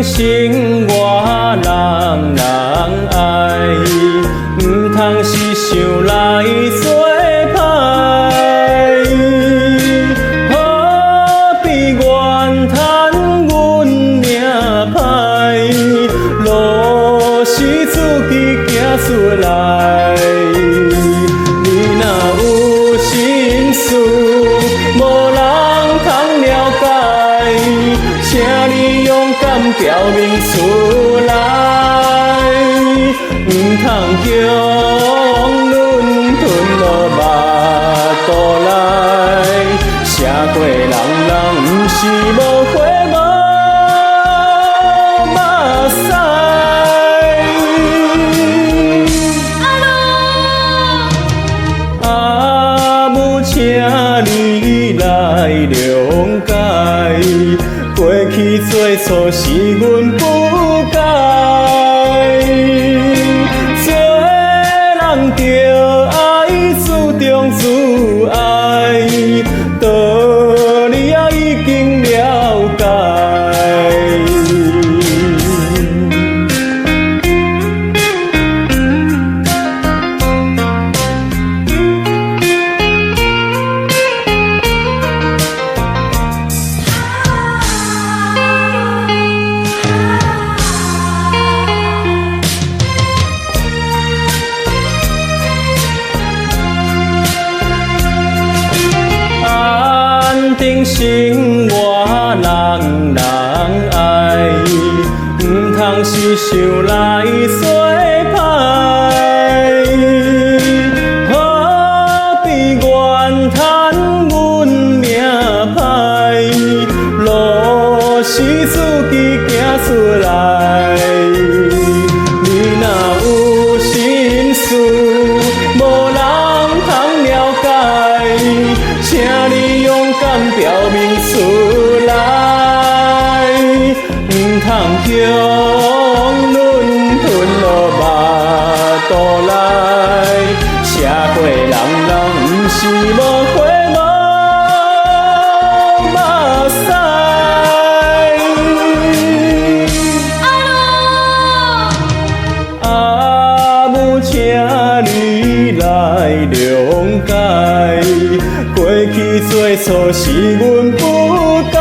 定生活人人爱，唔通是想来做歹。何必怨叹阮命歹，路是自己行出来。你若有心事，无人通了解，请你勇敢表明出来，唔通将阮吞落腹肚内。社会人人毋是无花无目屎。阿母，请你来谅解，过去做错是阮不该。做人着爱自重自爱，道理也已经了解。定生活人人爱，唔通是想来做歹。何必怨叹阮命歹，路是自己行出来。你若有心事，无人通了解，请你勇敢表明出来，唔通将阮吞落腹肚内。社会人人毋是无花无目屎。阿母，请你来谅解，过去做错是阮不该。